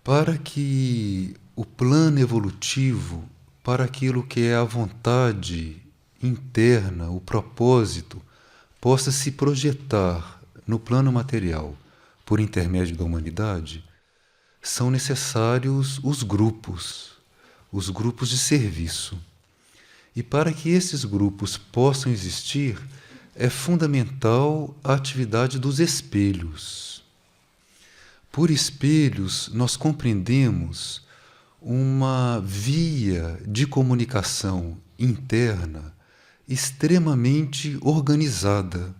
Para que o plano evolutivo, para aquilo que é a vontade interna, o propósito, possa se projetar no plano material por intermédio da humanidade, são necessários os grupos de serviço. E para que esses grupos possam existir, é fundamental a atividade dos espelhos. Por espelhos, nós compreendemos uma via de comunicação interna extremamente organizada,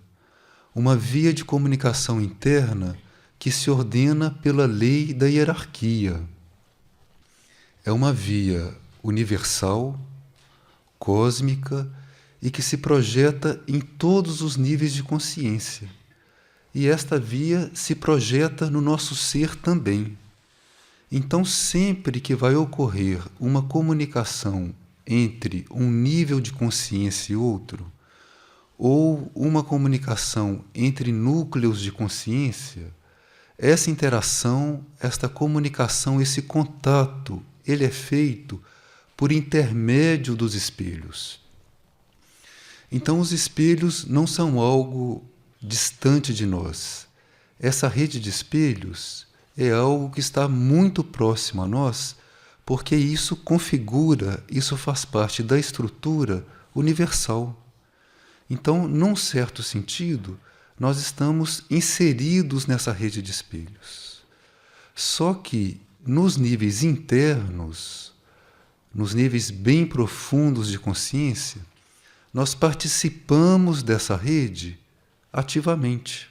uma via de comunicação interna que se ordena pela lei da hierarquia. É uma via universal, cósmica e que se projeta em todos os níveis de consciência. E esta via se projeta no nosso ser também. Então, sempre que vai ocorrer uma comunicação entre um nível de consciência e outro, ou uma comunicação entre núcleos de consciência, essa interação, esta comunicação, esse contato, ele é feito por intermédio dos espelhos. Então, os espelhos não são algo distante de nós. Essa rede de espelhos é algo que está muito próximo a nós, porque isso configura, isso faz parte da estrutura universal. Então, num certo sentido, nós estamos inseridos nessa rede de espelhos. Só que nos níveis internos, nos níveis bem profundos de consciência, nós participamos dessa rede ativamente.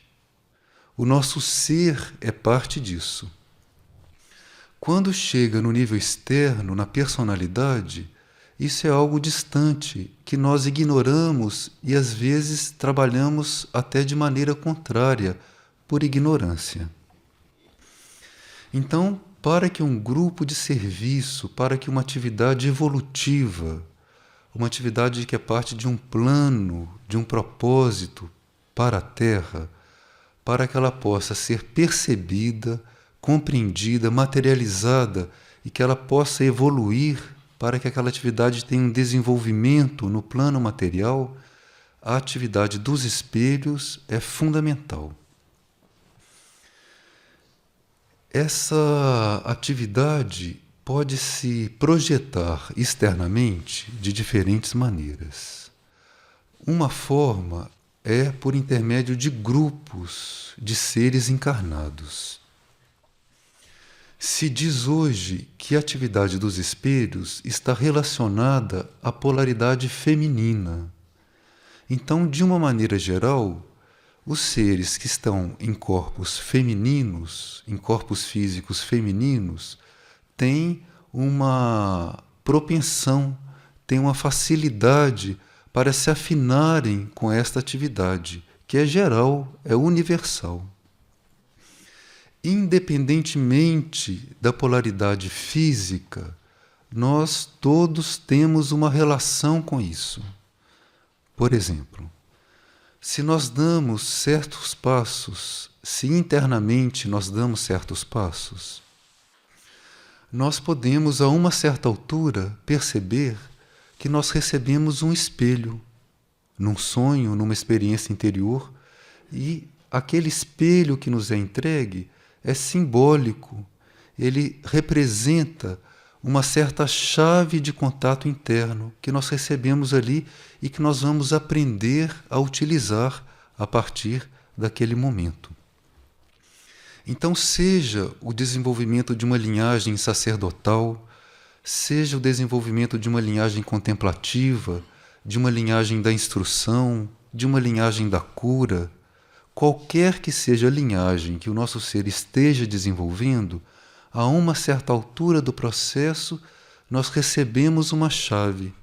O nosso ser é parte disso. Quando chega no nível externo, na personalidade, isso é algo distante, que nós ignoramos e às vezes trabalhamos até de maneira contrária, por ignorância. Então, para que um grupo de serviço, para que uma atividade evolutiva, uma atividade que é parte de um plano, de um propósito para a Terra, para que ela possa ser percebida, compreendida, materializada e que ela possa evoluir, para que aquela atividade tenha um desenvolvimento no plano material, a atividade dos espelhos é fundamental. Essa atividade pode se projetar externamente de diferentes maneiras. Uma forma é por intermédio de grupos de seres encarnados. Se diz hoje que a atividade dos espelhos está relacionada à polaridade feminina. Então, de uma maneira geral, os seres que estão em corpos femininos, em corpos físicos femininos, têm uma propensão, têm uma facilidade para se afinarem com esta atividade, que é geral, é universal. Independentemente da polaridade física, nós todos temos uma relação com isso. Por exemplo, se nós damos certos passos, se internamente nós damos certos passos, nós podemos, a uma certa altura, perceber que nós recebemos um espelho, num sonho, numa experiência interior, e aquele espelho que nos é entregue é simbólico, ele representa uma certa chave de contato interno que nós recebemos ali e que nós vamos aprender a utilizar a partir daquele momento. Então, seja o desenvolvimento de uma linhagem sacerdotal, seja o desenvolvimento de uma linhagem contemplativa, de uma linhagem da instrução, de uma linhagem da cura, qualquer que seja a linhagem que o nosso ser esteja desenvolvendo, a uma certa altura do processo, nós recebemos uma chave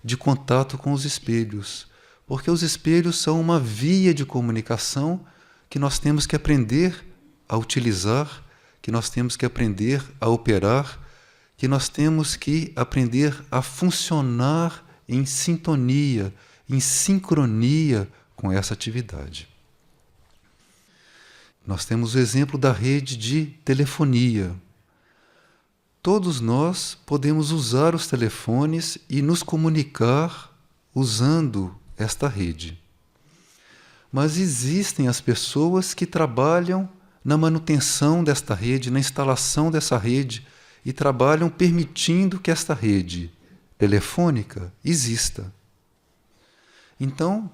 de contato com os espelhos, porque os espelhos são uma via de comunicação que nós temos que aprender a utilizar, que nós temos que aprender a operar, que nós temos que aprender a funcionar em sintonia, em sincronia com essa atividade. Nós temos o exemplo da rede de telefonia. todos nós podemos usar os telefones e nos comunicar usando esta rede. Mas existem as pessoas que trabalham na manutenção desta rede, na instalação dessa rede, e trabalham permitindo que esta rede telefônica exista. Então,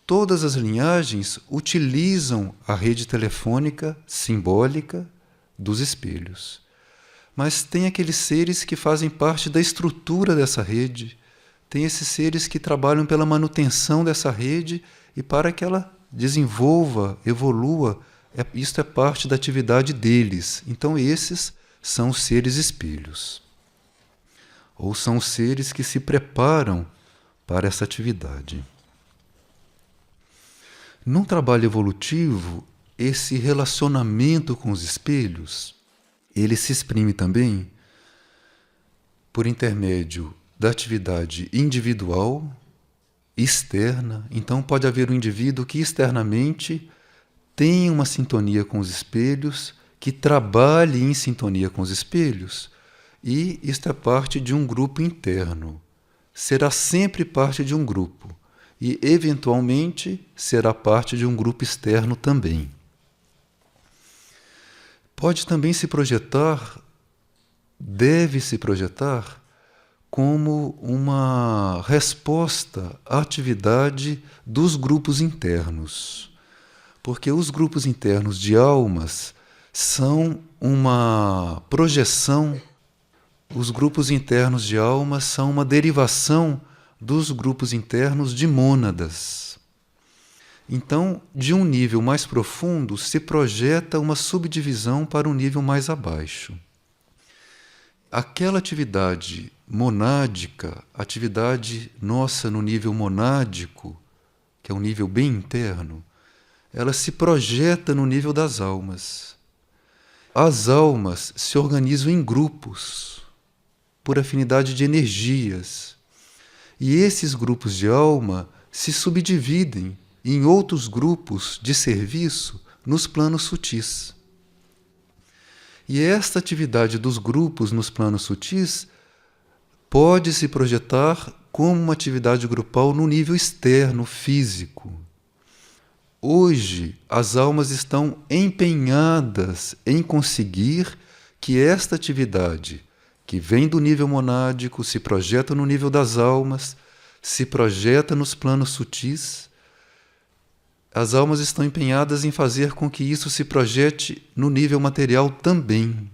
todas as linhagens utilizam a rede telefônica simbólica dos espelhos. Mas tem aqueles seres que fazem parte da estrutura dessa rede, tem esses seres que trabalham pela manutenção dessa rede e para que ela desenvolva, evolua, isto é parte da atividade deles. Então esses são os seres espelhos. Ou são os seres que se preparam para essa atividade. Num trabalho evolutivo, esse relacionamento com os espelhos, ele se exprime também por intermédio da atividade individual, externa. Então pode haver um indivíduo que externamente tem uma sintonia com os espelhos, que trabalhe em sintonia com os espelhos, e isto é parte de um grupo interno. Será sempre parte de um grupo. E, eventualmente, será parte de um grupo externo também. Pode também se projetar, deve se projetar, como uma resposta à atividade dos grupos internos. Porque os grupos internos de almas são uma projeção, os grupos internos de almas são uma derivação dos grupos internos de mônadas. Então, de um nível mais profundo, se projeta uma subdivisão para um nível mais abaixo. Aquela atividade monádica, atividade nossa no nível monádico, que é um nível bem interno, ela se projeta no nível das almas. As almas se organizam em grupos, por afinidade de energias. E esses grupos de alma se subdividem em outros grupos de serviço nos planos sutis. E esta atividade dos grupos nos planos sutis pode se projetar como uma atividade grupal no nível externo, físico. Hoje, as almas estão empenhadas em conseguir que esta atividade, que vem do nível monádico, se projeta no nível das almas, se projeta nos planos sutis. As almas estão empenhadas em fazer com que isso se projete no nível material também.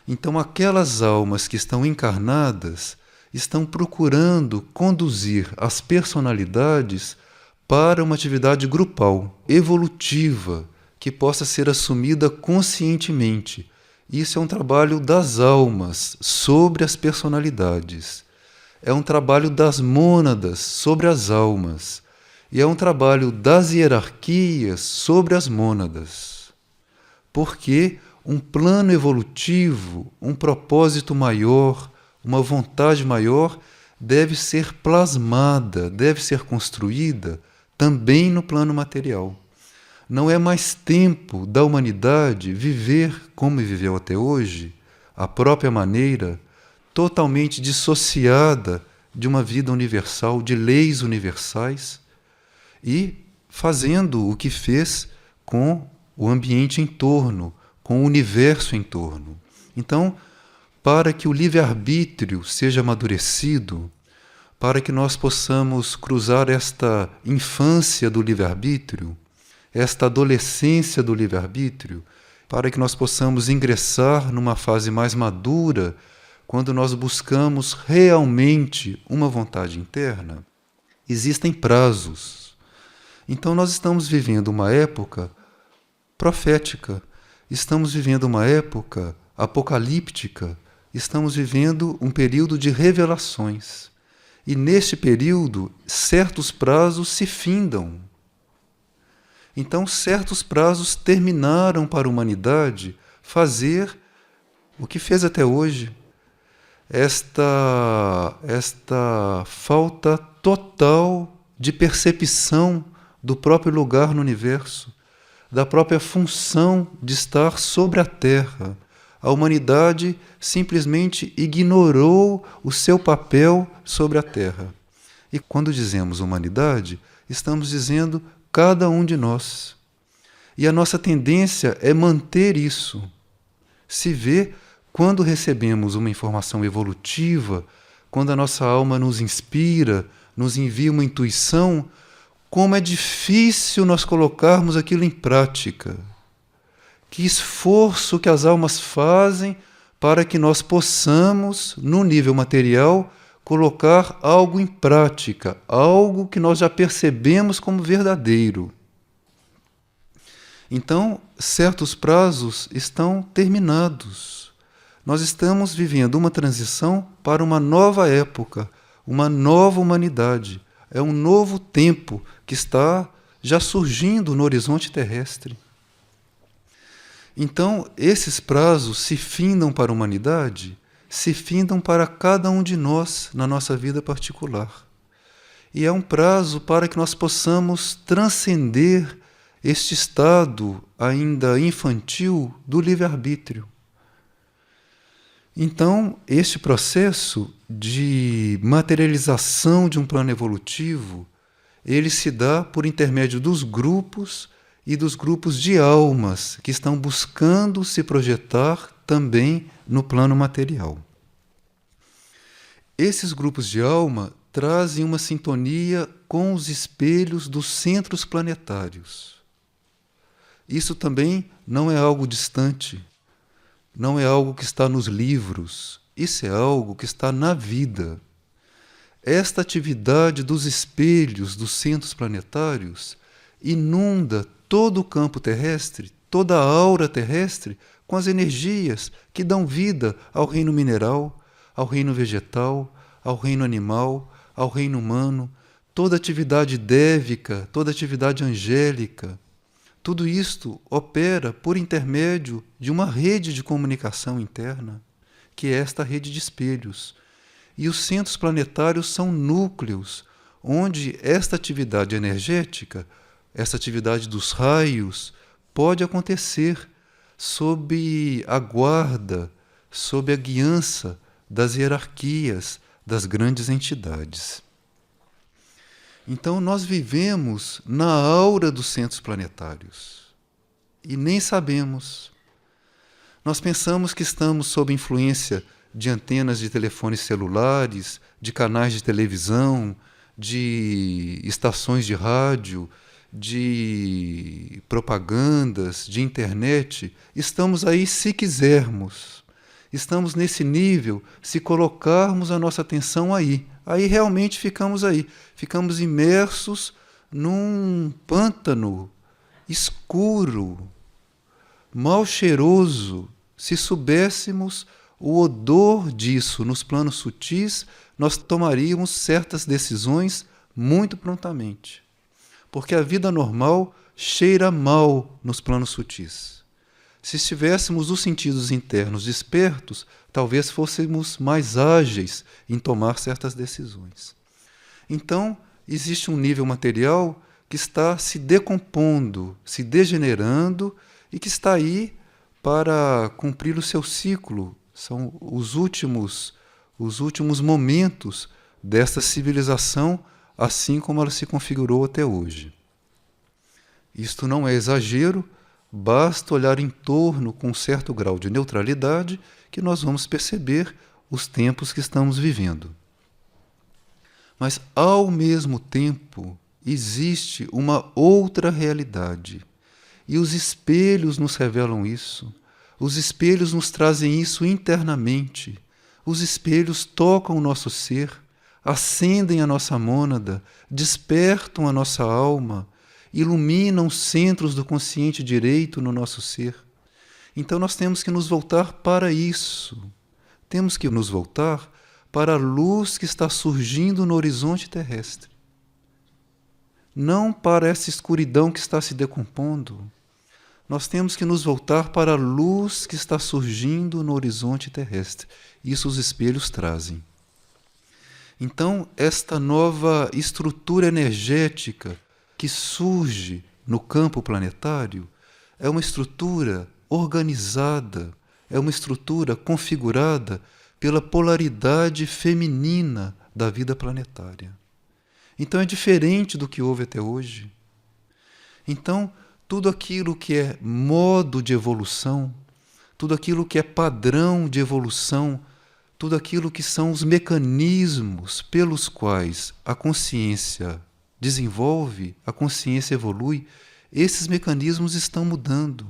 Então, aquelas almas que estão encarnadas estão procurando conduzir as personalidades para uma atividade grupal, evolutiva, que possa ser assumida conscientemente. Isso é um trabalho das almas sobre as personalidades. É um trabalho das mônadas sobre as almas. E é um trabalho das hierarquias sobre as mônadas. Porque um plano evolutivo, um propósito maior, uma vontade maior, deve ser plasmada, deve ser construída também no plano material. Não é mais tempo da humanidade viver como viveu até hoje, à própria maneira, totalmente dissociada de uma vida universal, de leis universais, e fazendo o que fez com o ambiente em torno, com o universo em torno. Então, para que o livre-arbítrio seja amadurecido, para que nós possamos cruzar esta infância do livre-arbítrio, esta adolescência do livre-arbítrio, para que nós possamos ingressar numa fase mais madura, quando nós buscamos realmente uma vontade interna, existem prazos. Então nós estamos vivendo uma época profética, estamos vivendo uma época apocalíptica, estamos vivendo um período de revelações. E neste período, certos prazos se findam. Então, certos prazos terminaram para a humanidade fazer o que fez até hoje. Esta falta total de percepção do próprio lugar no universo, da própria função de estar sobre a Terra, A humanidade simplesmente ignorou o seu papel sobre a Terra. E quando dizemos humanidade, estamos dizendo cada um de nós. E a nossa tendência é manter isso. Se vê quando recebemos uma informação evolutiva, quando a nossa alma nos inspira, nos envia uma intuição, como é difícil nós colocarmos aquilo em prática. Que esforço que as almas fazem para que nós possamos, no nível material, colocar algo em prática, algo que nós já percebemos como verdadeiro. Então, certos prazos estão terminados. Nós estamos vivendo uma transição para uma nova época, uma nova humanidade. É um novo tempo que está já surgindo no horizonte terrestre. Então, esses prazos se findam para a humanidade, se findam para cada um de nós na nossa vida particular. E é um prazo para que nós possamos transcender este estado ainda infantil do livre-arbítrio. Então, este processo de materialização de um plano evolutivo, ele se dá por intermédio dos grupos e dos grupos de almas que estão buscando se projetar também no plano material. Esses grupos de alma trazem uma sintonia com os espelhos dos centros planetários. Isso também não é algo distante, não é algo que está nos livros, isso é algo que está na vida. Esta atividade dos espelhos dos centros planetários inunda todo o campo terrestre, toda a aura terrestre, com as energias que dão vida ao reino mineral, ao reino vegetal, ao reino animal, ao reino humano, toda atividade dévica, toda atividade angélica. Tudo isto opera por intermédio de uma rede de comunicação interna, que é esta rede de espelhos. E os centros planetários são núcleos onde esta atividade energética, essa atividade dos raios, pode acontecer sob a guarda, sob a guiança das hierarquias, das grandes entidades. Então nós vivemos na aura dos centros planetários e nem sabemos. Nós pensamos que estamos sob influência de antenas de telefones celulares, de canais de televisão, de estações de rádio, de propagandas, de internet. Estamos aí se quisermos. Estamos nesse nível se colocarmos a nossa atenção aí. Aí realmente ficamos aí. Ficamos imersos num pântano escuro, mal cheiroso. Se soubéssemos o odor disso nos planos sutis, nós tomaríamos certas decisões muito prontamente. Porque a vida normal cheira mal nos planos sutis. Se estivéssemos os sentidos internos despertos, talvez fôssemos mais ágeis em tomar certas decisões. Então, existe um nível material que está se decompondo, se degenerando e que está aí para cumprir o seu ciclo. São os últimos momentos desta civilização, assim como ela se configurou até hoje. Isto não é exagero, basta olhar em torno com um certo grau de neutralidade que nós vamos perceber os tempos que estamos vivendo. Mas, ao mesmo tempo, existe uma outra realidade. E os espelhos nos revelam isso. Os espelhos nos trazem isso internamente. Os espelhos tocam o nosso ser, acendem a nossa mônada, despertam a nossa alma, iluminam centros do consciente direito no nosso ser. Então nós temos que nos voltar para isso. Temos que nos voltar para a luz que está surgindo no horizonte terrestre. Não para essa escuridão que está se decompondo. Nós temos que nos voltar para a luz que está surgindo no horizonte terrestre. Isso os espelhos trazem. Então, esta nova estrutura energética que surge no campo planetário é uma estrutura organizada, é uma estrutura configurada pela polaridade feminina da vida planetária. Então é diferente do que houve até hoje. Então, tudo aquilo que é modo de evolução, tudo aquilo que é padrão de evolução, tudo aquilo que são os mecanismos pelos quais a consciência desenvolve, a consciência evolui, esses mecanismos estão mudando.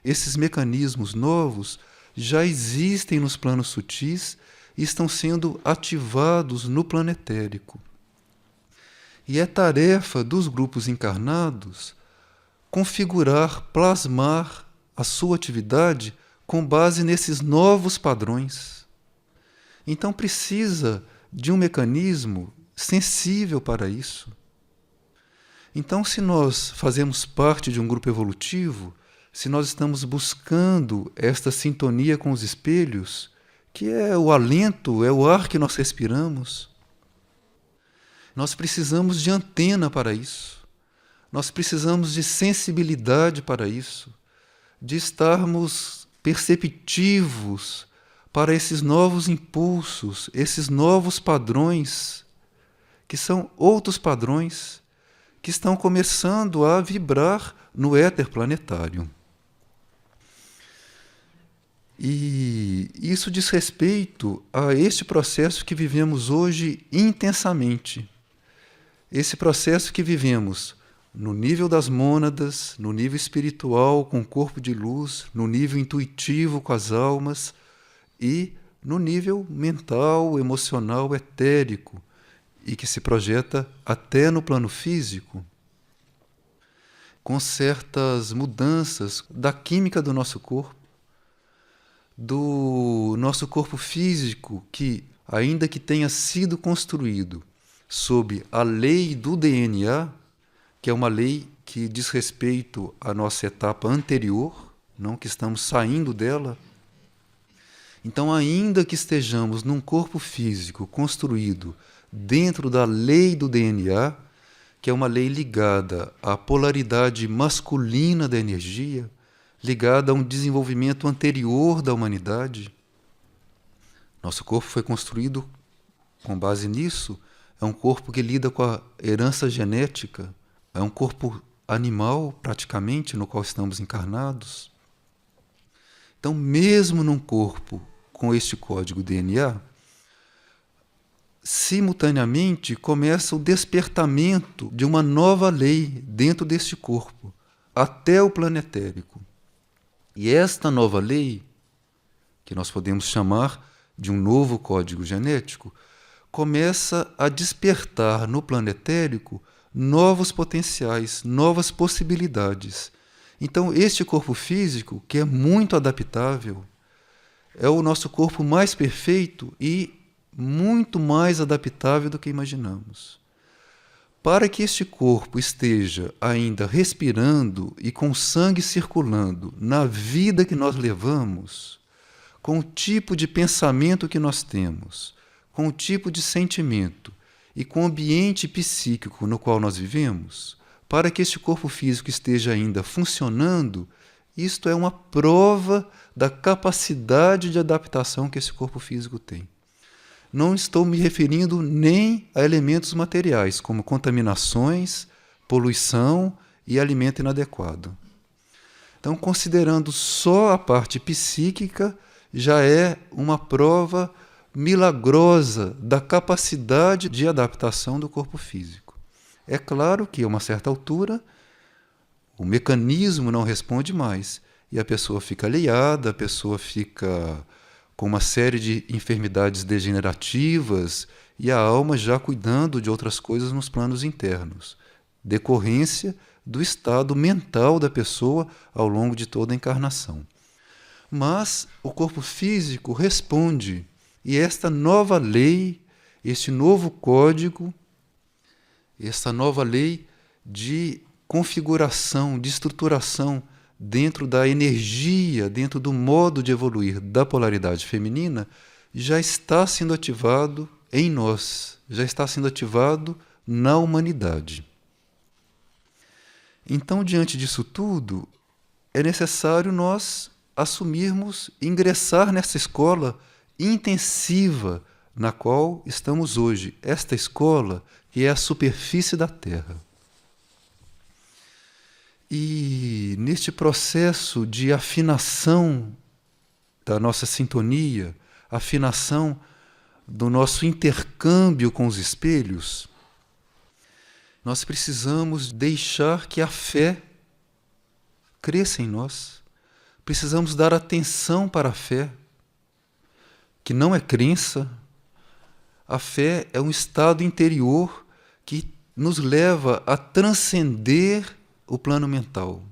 Esses mecanismos novos já existem nos planos sutis e estão sendo ativados no planetérico. E é tarefa dos grupos encarnados configurar, plasmar a sua atividade com base nesses novos padrões. Então precisa de um mecanismo sensível para isso. Então, se nós fazemos parte de um grupo evolutivo, se nós estamos buscando esta sintonia com os espelhos, que é o alento, é o ar que nós respiramos, nós precisamos de antena para isso. Nós precisamos de sensibilidade para isso, de estarmos perceptivos para esses novos impulsos, esses novos padrões, que são outros padrões que estão começando a vibrar no éter planetário. E isso diz respeito a este processo que vivemos hoje intensamente. Esse processo que vivemos no nível das mônadas, no nível espiritual com o corpo de luz, no nível intuitivo com as almas e no nível mental, emocional, etérico, e que se projeta até no plano físico, com certas mudanças da química do nosso corpo físico, que, ainda que tenha sido construído sob a lei do DNA, que é uma lei que diz respeito à nossa etapa anterior, não que estamos saindo dela. Então, ainda que estejamos num corpo físico construído dentro da lei do DNA, que é uma lei ligada à polaridade masculina da energia, ligada a um desenvolvimento anterior da humanidade, nosso corpo foi construído com base nisso. É um corpo que lida com a herança genética, é um corpo animal, praticamente, no qual estamos encarnados. Então, mesmo num corpo com este código DNA, simultaneamente começa o despertamento de uma nova lei dentro deste corpo, até o planetérico. E esta nova lei, que nós podemos chamar de um novo código genético, começa a despertar no planetérico novos potenciais, novas possibilidades. Então, este corpo físico, que é muito adaptável, é o nosso corpo mais perfeito e muito mais adaptável do que imaginamos. Para que este corpo esteja ainda respirando e com sangue circulando na vida que nós levamos, com o tipo de pensamento que nós temos, com o tipo de sentimento e com o ambiente psíquico no qual nós vivemos, para que este corpo físico esteja ainda funcionando, isto é uma prova da capacidade de adaptação que esse corpo físico tem. Não estou me referindo nem a elementos materiais, como contaminações, poluição e alimento inadequado. Então, considerando só a parte psíquica, já é uma prova milagrosa da capacidade de adaptação do corpo físico. É claro que, a uma certa altura, o mecanismo não responde mais e a pessoa fica aliada, a pessoa fica com uma série de enfermidades degenerativas e a alma já cuidando de outras coisas nos planos internos, decorrência do estado mental da pessoa ao longo de toda a encarnação. Mas o corpo físico responde, e esta nova lei, este novo código, esta nova lei de configuração, de estruturação dentro da energia, dentro do modo de evoluir da polaridade feminina, já está sendo ativado em nós, já está sendo ativado na humanidade. Então, diante disso tudo, é necessário nós assumirmos ingressar nessa escola intensiva na qual estamos hoje, esta escola que é a superfície da Terra. E neste processo de afinação da nossa sintonia, afinação do nosso intercâmbio com os espelhos, nós precisamos deixar que a fé cresça em nós. Precisamos dar atenção para a fé, que não é crença. A fé é um estado interior que nos leva a transcender o plano mental.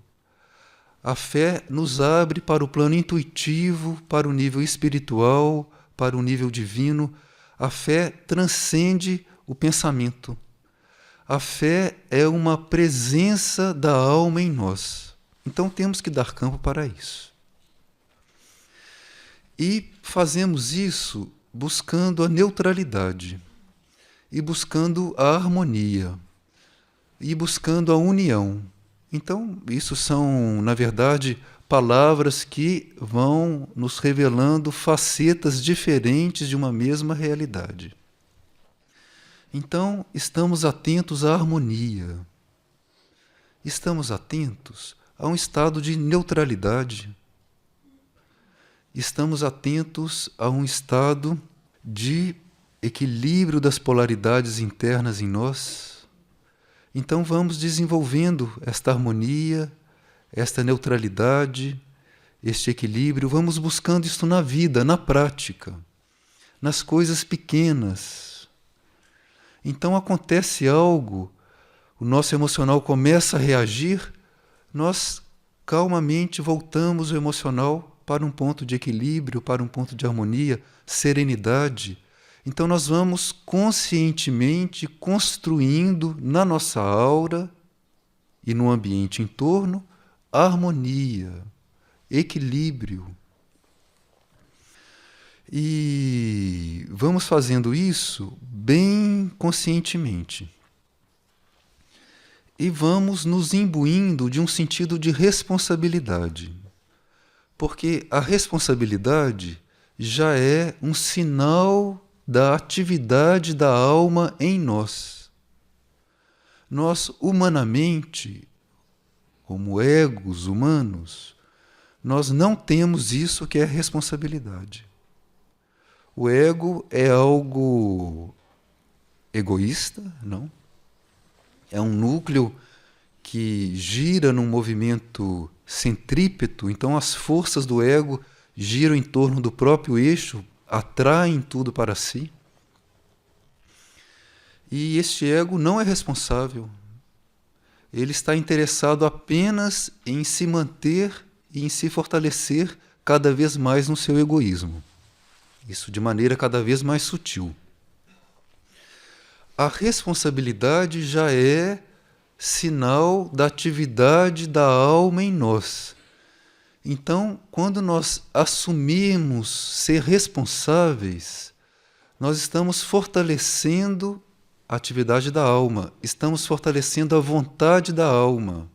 A fé nos abre para o plano intuitivo, para o nível espiritual, para o nível divino. A fé transcende o pensamento. A fé é uma presença da alma em nós. Então temos que dar campo para isso. E fazemos isso buscando a neutralidade, e buscando a harmonia, e buscando a união. Então, isso são, na verdade, palavras que vão nos revelando facetas diferentes de uma mesma realidade. Então, estamos atentos à harmonia. Estamos atentos a um estado de neutralidade. Estamos atentos a um estado de equilíbrio das polaridades internas em nós. Então vamos desenvolvendo esta harmonia, esta neutralidade, este equilíbrio, vamos buscando isso na vida, na prática, nas coisas pequenas. Então acontece algo, o nosso emocional começa a reagir, nós calmamente voltamos o emocional para um ponto de equilíbrio, para um ponto de harmonia, serenidade. Então nós vamos conscientemente construindo na nossa aura e no ambiente em torno harmonia, equilíbrio. E vamos fazendo isso bem conscientemente. E vamos nos imbuindo de um sentido de responsabilidade. Porque a responsabilidade já é um sinal da atividade da alma em nós. Nós, humanamente, como egos humanos, nós não temos isso que é responsabilidade. O ego é algo egoísta, não? É um núcleo que gira num movimento centrípeto, então as forças do ego giram em torno do próprio eixo, atraem tudo para si. E este ego não é responsável. Ele está interessado apenas em se manter e em se fortalecer cada vez mais no seu egoísmo. Isso de maneira cada vez mais sutil. A responsabilidade já é sinal da atividade da alma em nós. Então, quando nós assumimos ser responsáveis, nós estamos fortalecendo a atividade da alma, estamos fortalecendo a vontade da alma,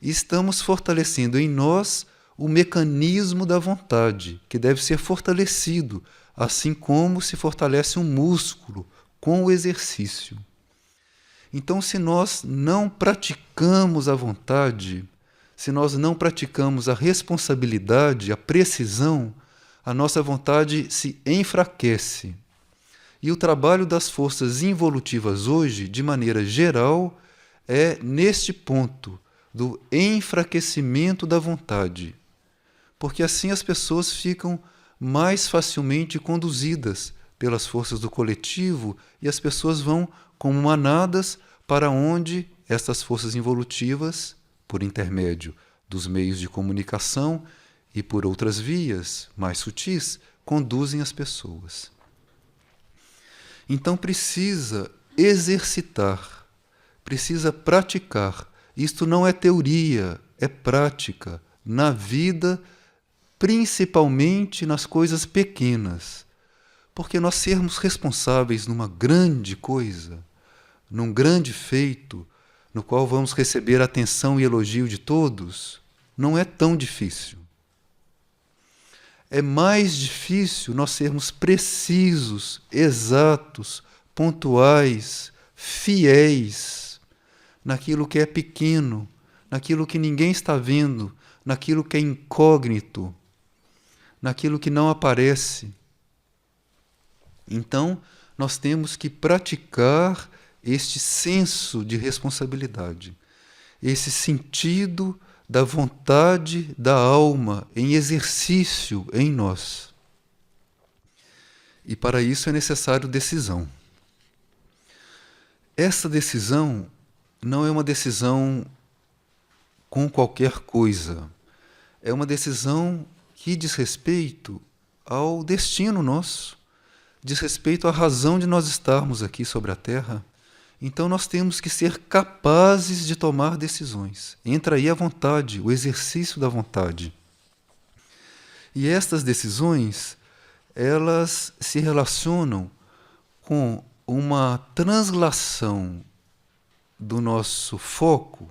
e estamos fortalecendo em nós o mecanismo da vontade, que deve ser fortalecido, assim como se fortalece um músculo com o exercício. Então, se nós não praticamos a vontade, se nós não praticamos a responsabilidade, a precisão, a nossa vontade se enfraquece. E o trabalho das forças involutivas hoje, de maneira geral, é neste ponto do enfraquecimento da vontade. Porque assim as pessoas ficam mais facilmente conduzidas pelas forças do coletivo e as pessoas vão como manadas para onde estas forças involutivas, por intermédio dos meios de comunicação e por outras vias mais sutis, conduzem as pessoas. Então precisa exercitar, precisa praticar. Isto não é teoria, é prática, na vida, principalmente nas coisas pequenas. Porque nós sermos responsáveis numa grande coisa, num grande feito, no qual vamos receber atenção e elogio de todos, não é tão difícil. é mais difícil nós sermos precisos, exatos, pontuais, fiéis naquilo que é pequeno, naquilo que ninguém está vendo, naquilo que é incógnito, naquilo que não aparece. Então, nós temos que praticar este senso de responsabilidade, esse sentido da vontade da alma em exercício em nós. E para isso é necessário decisão. Essa decisão não é uma decisão com qualquer coisa. É uma decisão que diz respeito ao destino nosso, diz respeito à razão de nós estarmos aqui sobre a Terra. Então nós temos que ser capazes de tomar decisões. Entra aí a vontade, o exercício da vontade. E estas decisões, elas se relacionam com uma translação do nosso foco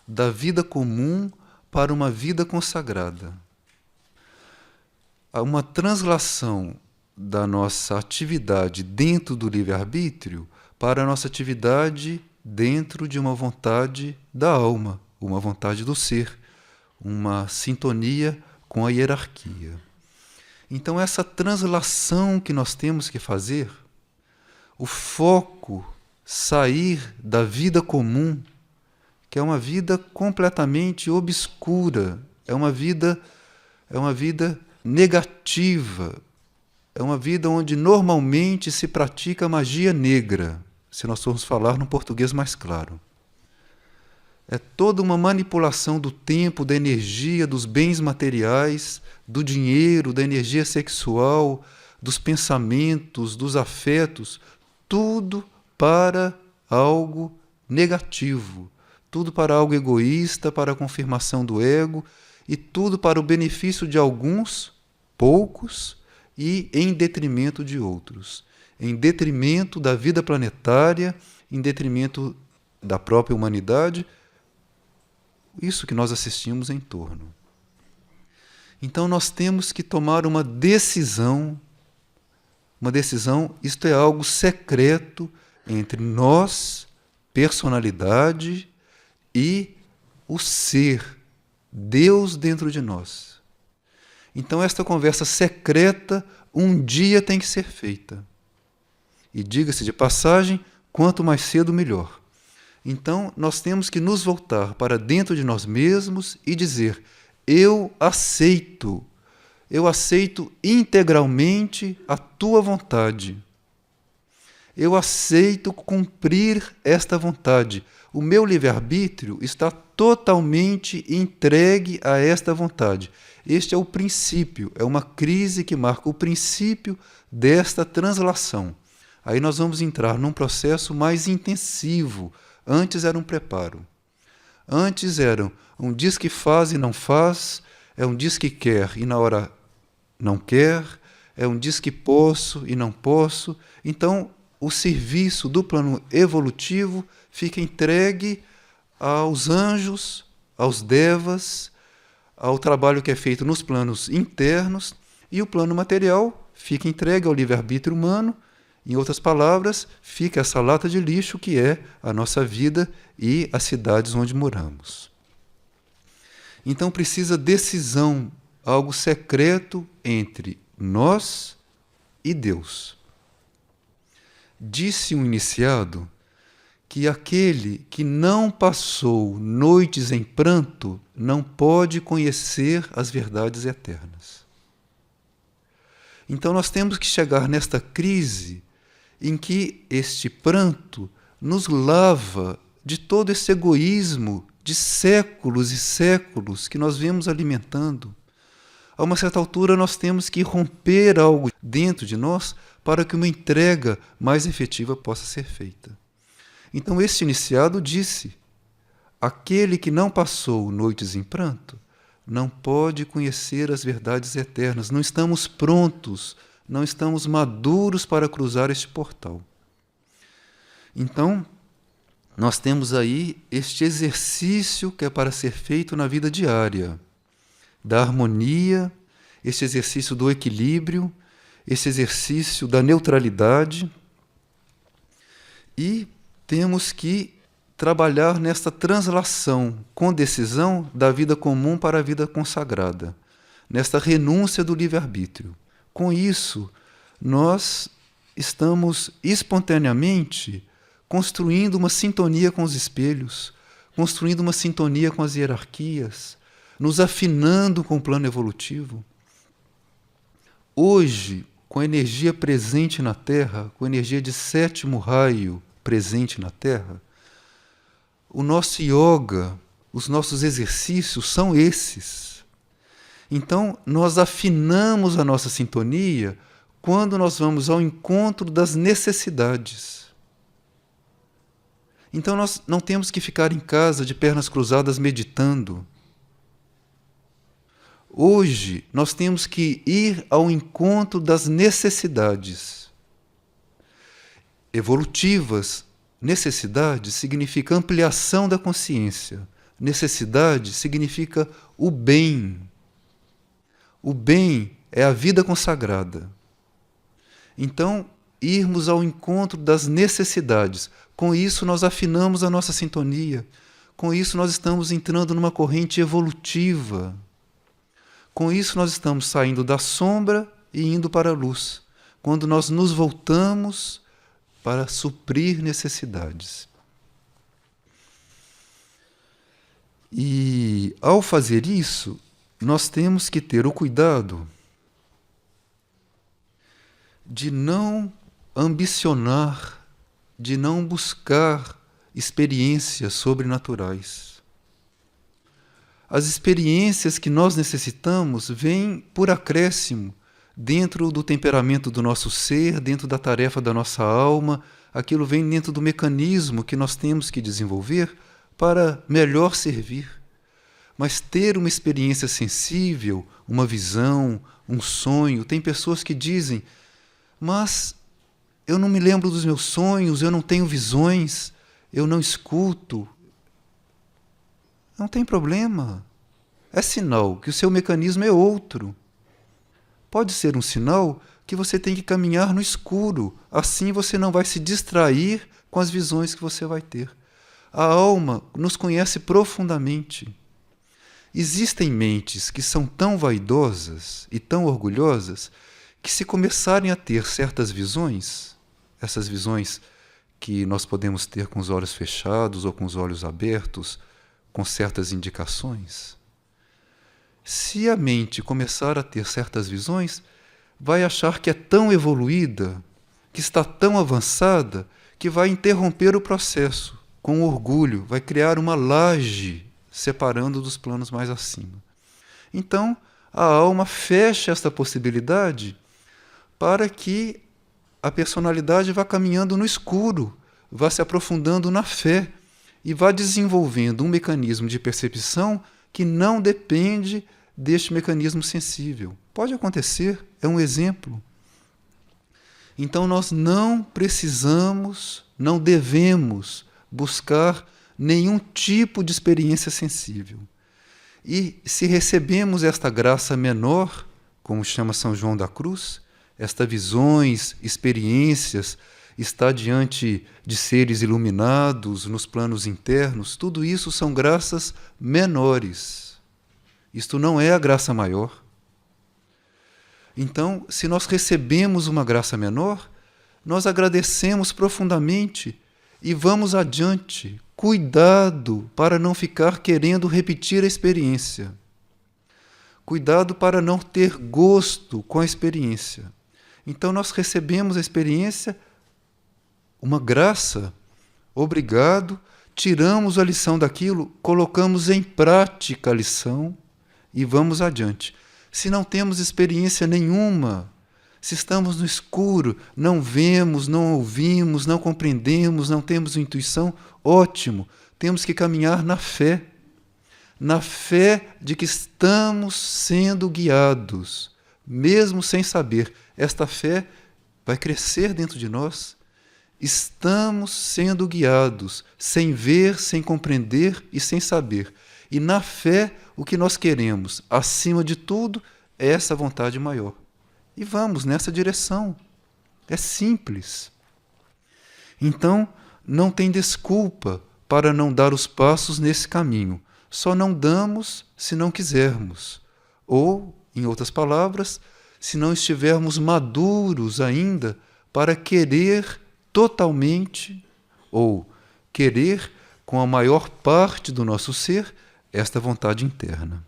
da vida comum para uma vida consagrada. Há uma translação da nossa atividade dentro do livre-arbítrio para a nossa atividade dentro de uma vontade da alma, uma vontade do ser, uma sintonia com a hierarquia. Então, essa translação que nós temos que fazer, o foco sair da vida comum, que é uma vida completamente obscura, é uma vida negativa, é uma vida onde normalmente se pratica magia negra, se nós formos falar num português mais claro. É toda uma manipulação do tempo, da energia, dos bens materiais, do dinheiro, da energia sexual, dos pensamentos, dos afetos, tudo para algo negativo, tudo para algo egoísta, para a confirmação do ego, e tudo para o benefício de alguns, poucos, e em detrimento de outros, em detrimento da vida planetária, em detrimento da própria humanidade, isso que nós assistimos em torno. Então nós temos que tomar uma decisão, isto é algo secreto entre nós, personalidade, e o ser, Deus dentro de nós. Então esta conversa secreta um dia tem que ser feita. E diga-se de passagem, quanto mais cedo melhor. Então nós temos que nos voltar para dentro de nós mesmos e dizer: eu aceito integralmente a tua vontade. Eu aceito cumprir esta vontade. O meu livre-arbítrio está totalmente entregue a esta vontade. Este é o princípio, é uma crise que marca o princípio desta translação. Aí nós vamos entrar num processo mais intensivo. Antes era um preparo. Antes era um diz que faz e não faz, é um diz que quer e na hora não quer, é um diz que posso e não posso. Então, o serviço do plano evolutivo fica entregue aos anjos, aos devas, ao trabalho que é feito nos planos internos, e o plano material fica entregue ao livre-arbítrio humano. Em outras palavras, fica essa lata de lixo que é a nossa vida e as cidades onde moramos. Então precisa decisão, algo secreto entre nós e Deus. Disse um iniciado que aquele que não passou noites em pranto não pode conhecer as verdades eternas. Então nós temos que chegar nesta crise em que este pranto nos lava de todo esse egoísmo de séculos e séculos que nós vemos alimentando. A uma certa altura nós temos que romper algo dentro de nós para que uma entrega mais efetiva possa ser feita. Então este iniciado disse: aquele que não passou noites em pranto não pode conhecer as verdades eternas. Não estamos prontos, não estamos maduros para cruzar este portal. Então, nós temos aí este exercício que é para ser feito na vida diária, da harmonia esse exercício do equilíbrio, esse exercício da neutralidade, e temos que trabalhar nesta translação com decisão da vida comum para a vida consagrada, nesta renúncia do livre-arbítrio. Com isso, nós estamos espontaneamente construindo uma sintonia com os espelhos, construindo uma sintonia com as hierarquias, nos afinando com o plano evolutivo. Hoje, com a energia presente na Terra, com a energia de sétimo raio presente na Terra, o nosso yoga, os nossos exercícios são esses. Então, nós afinamos a nossa sintonia quando nós vamos ao encontro das necessidades. Então, nós não temos que ficar em casa de pernas cruzadas meditando. Hoje, nós temos que ir ao encontro das necessidades evolutivas. Necessidade significa ampliação da consciência. Necessidade significa o bem. O bem é a vida consagrada. Então, irmos ao encontro das necessidades. Com isso, nós afinamos a nossa sintonia. Com isso, nós estamos entrando numa corrente evolutiva. Com isso, nós estamos saindo da sombra e indo para a luz. Quando nós nos voltamos para suprir necessidades. E, ao fazer isso, nós temos que ter o cuidado de não ambicionar, de não buscar experiências sobrenaturais. As experiências que nós necessitamos vêm por acréscimo, dentro do temperamento do nosso ser, dentro da tarefa da nossa alma, aquilo vem dentro do mecanismo que nós temos que desenvolver para melhor servir. Mas ter uma experiência sensível, uma visão, um sonho, tem pessoas que dizem, mas eu não me lembro dos meus sonhos, eu não tenho visões, eu não escuto. Não tem problema. É sinal que o seu mecanismo é outro. Pode ser um sinal que você tem que caminhar no escuro. Assim você não vai se distrair com as visões que você vai ter. A alma nos conhece profundamente. Existem mentes que são tão vaidosas e tão orgulhosas que, se começarem a ter certas visões, essas visões que nós podemos ter com os olhos fechados ou com os olhos abertos, com certas indicações, se a mente começar a ter certas visões, vai achar que é tão evoluída, que está tão avançada, que vai interromper o processo com orgulho, vai criar uma laje separando dos planos mais acima. Então, a alma fecha esta possibilidade para que a personalidade vá caminhando no escuro, vá se aprofundando na fé e vá desenvolvendo um mecanismo de percepção que não depende deste mecanismo sensível. Pode acontecer, é um exemplo. Então nós não precisamos, não devemos buscar nenhum tipo de experiência sensível. E se recebemos esta graça menor, como chama São João da Cruz, estas visões, experiências, está diante de seres iluminados nos planos internos, tudo isso são graças menores. Isto não é a graça maior. Então, se nós recebemos uma graça menor, nós agradecemos profundamente e vamos adiante. Cuidado para não ficar querendo repetir a experiência. Cuidado para não ter gosto com a experiência. Então, nós recebemos a experiência, uma graça, obrigado, tiramos a lição daquilo, colocamos em prática a lição e vamos adiante. Se não temos experiência nenhuma, se estamos no escuro, não vemos, não ouvimos, não compreendemos, não temos intuição, ótimo, temos que caminhar na fé de que estamos sendo guiados, mesmo sem saber. Esta fé vai crescer dentro de nós. Estamos sendo guiados, sem ver, sem compreender e sem saber. E na fé, o que nós queremos, acima de tudo, essa vontade maior. E vamos nessa direção. É simples. Então, não tem desculpa para não dar os passos nesse caminho. Só não damos se não quisermos. Ou, em outras palavras, se não estivermos maduros ainda para querer totalmente, ou querer com a maior parte do nosso ser, esta vontade interna.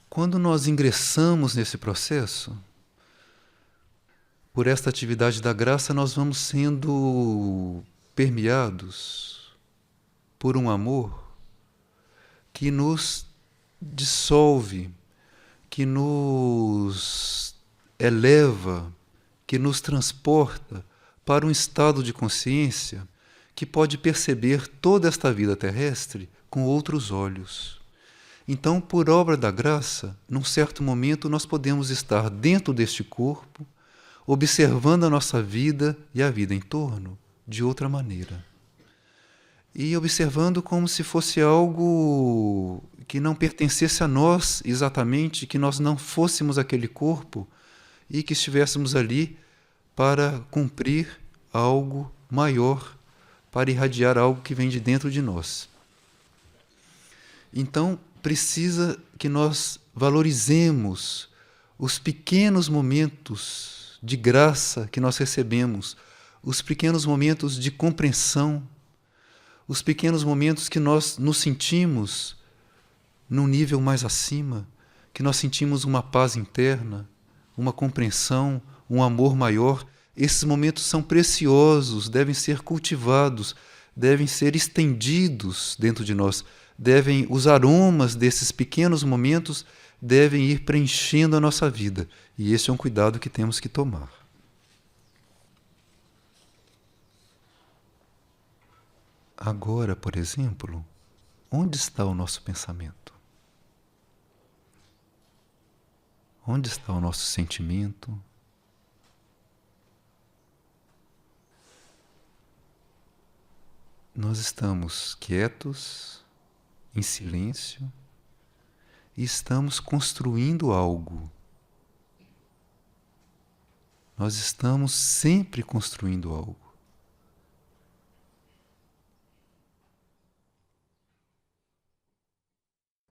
Quando nós ingressamos nesse processo, por esta atividade da graça, nós vamos sendo permeados por um amor que nos dissolve, que nos eleva, que nos transporta para um estado de consciência que pode perceber toda esta vida terrestre com outros olhos. Então, por obra da graça, num certo momento nós podemos estar dentro deste corpo, observando a nossa vida e a vida em torno de outra maneira. E observando como se fosse algo que não pertencesse a nós exatamente, que nós não fôssemos aquele corpo e que estivéssemos ali para cumprir algo maior, para irradiar algo que vem de dentro de nós. Então, precisa que nós valorizemos os pequenos momentos de graça que nós recebemos, os pequenos momentos de compreensão, os pequenos momentos que nós nos sentimos num nível mais acima, que nós sentimos uma paz interna, uma compreensão, um amor maior. Esses momentos são preciosos, devem ser cultivados, devem ser estendidos dentro de nós. Os aromas desses pequenos momentos devem ir preenchendo a nossa vida. E esse é um cuidado que temos que tomar. Agora, por exemplo, onde está o nosso pensamento? Onde está o nosso sentimento? Nós estamos quietos, em silêncio, e estamos construindo algo. Nós estamos sempre construindo algo.